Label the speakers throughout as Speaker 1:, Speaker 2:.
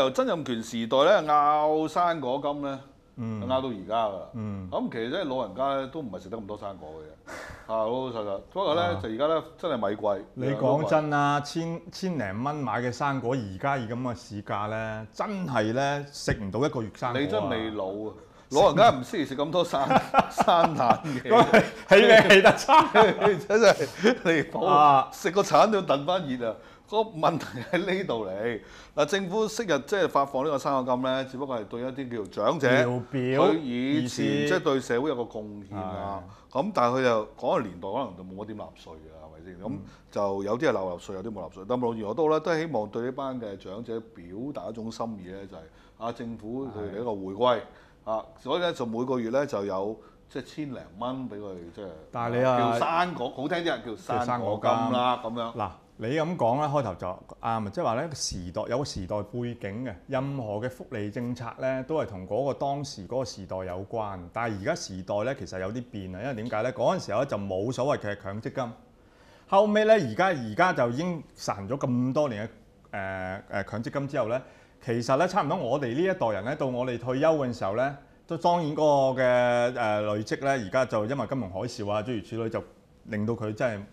Speaker 1: 由曾蔭權時代咧拗生果金咧，拗到而家㗎。咁其實咧老人家咧都唔係食得咁多生果嘅啫，老老實實。不過咧就而家咧真係米貴。
Speaker 2: 你講真啦，千零蚊買嘅生果，而家以咁嘅市價咧，真係咧食唔到一個月生果。
Speaker 1: 你真係未老啊！老人家唔適宜食咁多生蛋嘅，
Speaker 2: 起名起得差，
Speaker 1: 真係離譜。食個橙都要燉翻熱啊！個問題喺呢度嚟嗱，政府昔日即係發放呢個生果金咧，只不過係對一啲叫做長者，佢以前即係對社會有個貢獻啊。咁但係佢就嗰個年代可能就冇乜點納稅㗎，係咪先？咁就有啲係納稅，有啲冇納稅。但無論如何都咧，都係希望對呢班嘅長者表達一種心意咧，就係政府佢哋一個回歸。所以咧就每個月咧就有即係千零蚊俾佢，即係。但係你叫生果好聽啲人叫生果金啦咁樣。
Speaker 2: 嗱，你咁講咧，開頭就啱啊，即係話咧時代有個時代背景嘅，任何嘅福利政策咧都係同嗰個當時嗰個時代有關。但係而家時代咧其實有啲變啊，因為點解咧？嗰陣時候咧就冇所謂嘅強積金，後尾咧而家就已經實行咗咁多年嘅強積金之後咧。其實咧，差唔多我哋呢一代人咧，到我哋退休嘅時候咧，都當然嗰個嘅累積咧，而家就因為金融海嘯啊，諸如此類，就令到佢真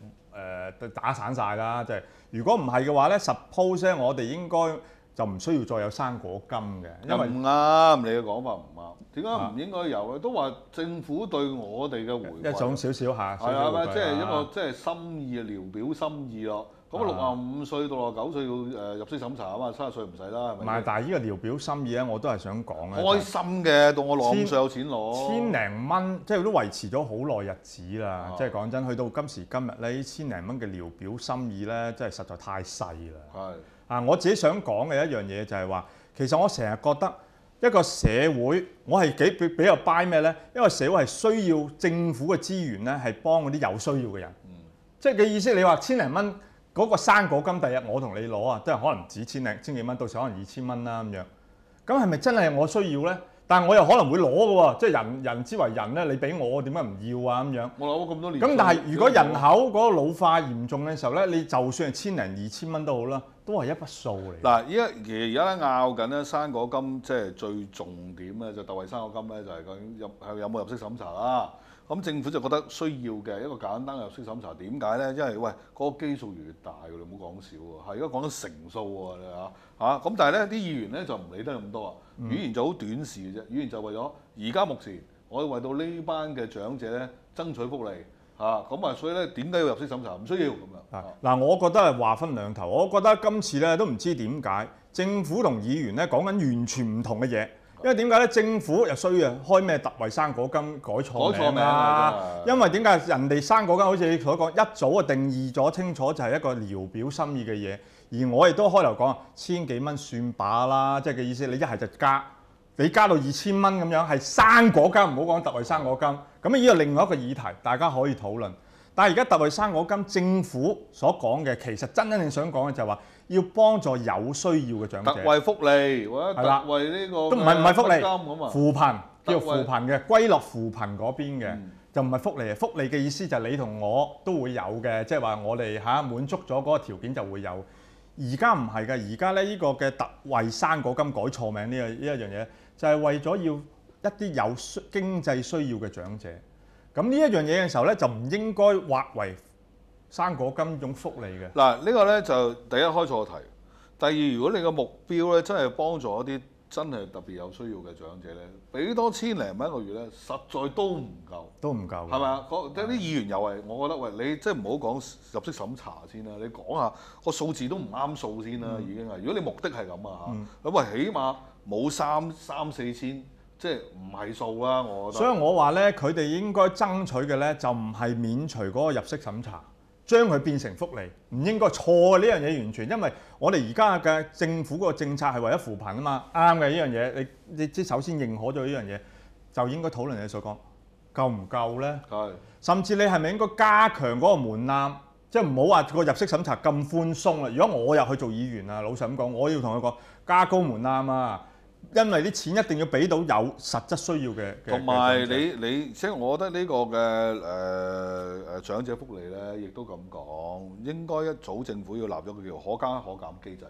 Speaker 2: 係打散晒啦。即係如果唔係嘅話咧 ，suppose 咧，我哋應該就唔需要再有生果金嘅，因為
Speaker 1: 唔啱，你嘅講法唔啱。點解唔應該有咧？都話政府對我哋嘅回饋
Speaker 2: 一種少少嚇，
Speaker 1: 係啊，即係一個即係心意啊，聊表心意咯。咁65歲到69歲要入息審查啊嘛，30歲唔使啦，係咪？
Speaker 2: 唔係，但係呢個聊表心意咧，我都係想講咧。
Speaker 1: 開心嘅，到我65歲有錢攞。
Speaker 2: 千零蚊，即係都維持咗好耐日子啦。即係講真，去到今時今日咧，呢千零蚊嘅聊表心意咧，真係實在太細啦。係。我自己想講嘅一樣嘢就係話，其實我成日覺得一個社會，我係比較 buy 咩咧？因為社會係需要政府嘅資源咧，係幫嗰啲有需要嘅人。即係嘅意思，你話千零蚊。嗰個生果金第日我同你攞啊，都係可能唔止千幾蚊，到時可能2000蚊啦咁樣。咁係咪真係我需要咧？但係我又可能會攞嘅喎，即係人之為人咧，你俾我點解唔要啊咁樣？
Speaker 1: 我攞咗咁多年。
Speaker 2: 咁但係如果人口嗰個老化嚴重嘅時候咧，你就算係千零2000蚊都好啦，都係一筆數嚟。
Speaker 1: 嗱，其實而家咧拗緊咧生果金，即係最重點咧就特惠生果金咧，就係究竟有冇入息審查啦。咁政府就覺得需要嘅一個簡單嘅入息審查，點解咧？因為喂嗰個基數越嚟越大㗎，你唔好講少喎，係而家講緊成數喎，你嚇咁但係咧啲議員咧就唔理得咁多啊，語言就好短視嘅啫，語言就為咗而家目前我要為到呢班嘅長者咧爭取福利咁所以咧點解要入息審查？唔需要咁樣。
Speaker 2: 嗱，我覺得係話分兩頭，我覺得今次咧都唔知點解政府同議員咧講緊完全唔同嘅嘢。因為點解咧？政府又需要開咩特惠生果金改錯名啦？因為點解人哋生果金好似你所講一早就定義咗清楚，就係一個聊表心意嘅嘢。而我亦都開頭講千幾蚊算把啦，即係嘅意思，你一係就加，你加到2000蚊咁樣係生果金，唔好講特惠生果金。咁呢個另外一個議題，大家可以討論。但係而家特惠生果金政府所講嘅，其實真正想講嘅就係話要幫助有需要嘅長者。
Speaker 1: 特惠福利或者特惠呢個
Speaker 2: 都唔係福利，
Speaker 1: 咁
Speaker 2: 扶貧叫扶貧嘅，歸落扶貧嗰邊嘅，就唔係福利。福利嘅意思就係你同我都會有嘅，即係話我哋滿足咗嗰個條件就會有。而家唔係㗎，而家咧呢個嘅特惠生果金改錯名呢一樣嘢，就係為咗要一啲有經濟需要嘅長者。咁呢一樣嘢嘅時候咧，就唔應該劃為生果金種福利嘅。
Speaker 1: 嗱，呢個咧就第一開錯題，第二如果你個目標咧真係幫助一啲真係特別有需要嘅長者咧，俾多千零蚊一個月咧，實在都唔夠。
Speaker 2: 都唔夠。
Speaker 1: 係咪啊？啲議員又係，我覺得喂，你即係唔好講入息審查先啦，你講下個數字都唔啱數先啦，已經係。如果你目的係咁啊咁喂，起碼冇三四千。即係唔係數啦，我覺得。所
Speaker 2: 以我話咧，佢哋應該爭取嘅咧，就唔係免除嗰個入息審查，將佢變成福利，唔應該錯嘅呢樣嘢完全，因為我哋而家嘅政府嗰個政策係為咗扶貧啊嘛，啱嘅呢樣嘢，你即首先認可咗呢樣嘢，就應該討論你所講夠唔夠咧？係。甚至你係咪應該加強嗰個門檻，即係唔好話個入息審查咁寬鬆啦。如果我入去做議員啊，老實咁講，我要同佢講加高門檻啊。因為啲錢一定要俾到有實質需要嘅，
Speaker 1: 同埋你即係我覺得呢個嘅長者福利咧，亦都咁講，應該一早政府要立咗個叫可加可減機制。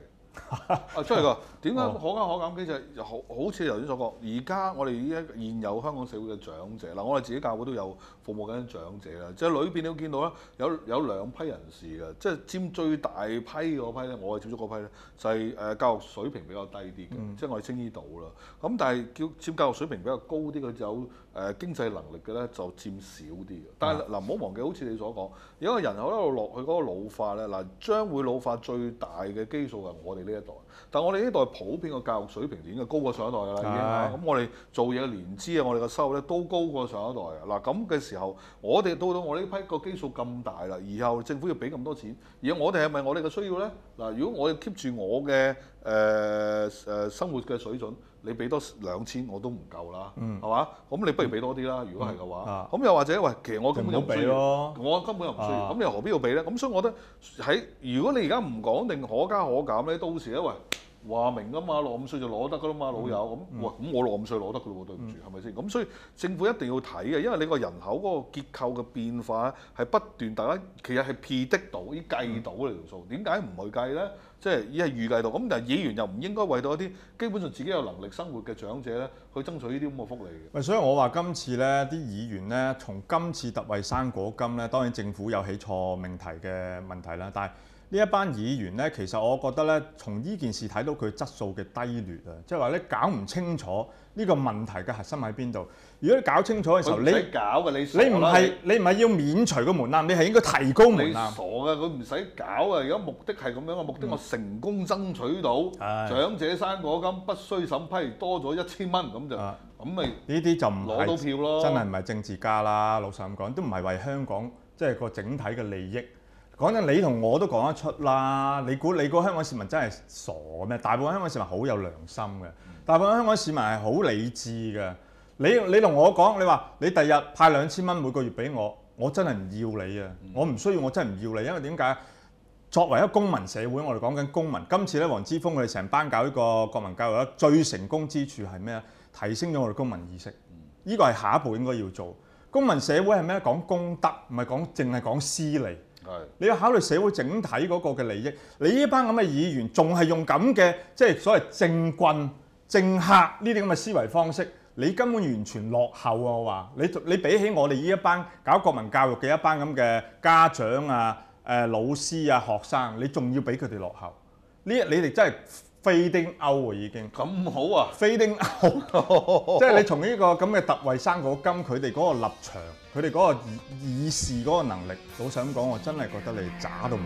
Speaker 1: 出嚟㗎。點解可加可減機制？好似頭先所講，而家我哋依家現有香港社會嘅長者嗱，我哋自己教會都有服務緊長者啦。即係裏邊你會見到咧，有兩批人士嘅，即係佔最大批嗰批咧，我係接觸嗰批咧，就係教育水平比較低啲嘅，即係我哋青衣島啦。咁但係佔教育水平比較高啲嘅有經濟能力嘅咧，就佔少啲嘅。但係嗱，唔好忘記，好似你所講，而家個人口一路落去嗰個老化咧，嗱將會老化最大嘅基數係我哋呢一代。但係我哋呢一代普遍嘅教育水平已經高過上一代㗎啦，已經嚇。咁我哋做嘢嘅年資啊，我哋嘅收入咧都高過上一代啊。嗱咁嘅時候，我哋到我呢批個基數咁大啦，以後政府要俾咁多錢，而我哋係咪我哋嘅需要咧？嗱，如果我要 keep 住我嘅生活嘅水準，你俾多2000我都唔夠啦，係嘛？咁你不如俾多啲啦。如果係嘅話，咁又或者喂，其實我根本就唔需要，我根本又唔需要，咁你何必要俾咧？咁所以我覺得如果你而家唔講定可加可減咧，到時咧喂。話明㗎嘛，65歲就攞得㗎啦嘛，老友咁，咁我65歲攞得㗎咯喎，對唔住，係咪先？咁所以政府一定要睇嘅，因為你個人口嗰個結構嘅變化係不斷，大家其實係 predict 到，已計到呢條數。點解唔去計咧？即係已係預計到。咁但係議員又唔應該為到一啲基本上自己有能力生活嘅長者咧，去爭取呢啲咁嘅福利嘅。
Speaker 2: 所以我話今次咧，啲議員咧，從今次特惠生果金咧，當然政府有起錯命題嘅問題啦，但係呢一班議員咧，其實我覺得咧，從呢件事睇到佢質素嘅低劣啊，即係話咧搞唔清楚呢個問題嘅核心喺邊度。如果你搞清楚嘅時候，你唔係要免除個門檻，你係應該提高門檻。
Speaker 1: 你傻㗎，佢唔使搞啊！而家目的係咁樣嘅，目的我成功爭取到長者生果金不需審批多咗1000蚊，咁咪
Speaker 2: 呢啲就唔
Speaker 1: 攞到票咯。
Speaker 2: 真係唔係政治家啦，老實咁講，都唔係為香港即係個整體嘅利益。講真，你同我都講得出啦。你估香港市民真係傻咩？大部分香港市民好有良心嘅，大部分香港市民係好理智嘅。你同我講，你話你第日派2000蚊每個月俾我，我真係唔要你啊！我唔需要，我真係唔要你，因為點解？作為一個公民社會，我哋講緊公民。今次咧，黃之鋒佢哋成班搞呢個國民教育咧，最成功之處係咩咧？提升咗我哋公民意識。呢個係下一步應該要做。公民社會係咩？講公德，唔係淨係講私利。你要考慮社會整體嗰個嘅利益。你呢班咁嘅議員仲係用咁嘅即係所謂政棍、政客呢啲咁嘅思維方式，你根本完全落後啊！我話你比起我哋呢一班搞國民教育嘅一班咁嘅家長啊、老師啊、學生，你仲要比佢哋落後。你哋真係fading out喎，已經
Speaker 1: 咁好啊
Speaker 2: ！fading out， 即係你從呢個咁嘅特惠生果金，佢哋嗰個立場，佢哋嗰個議事嗰個能力，老實咁講，我真係覺得你渣到冇。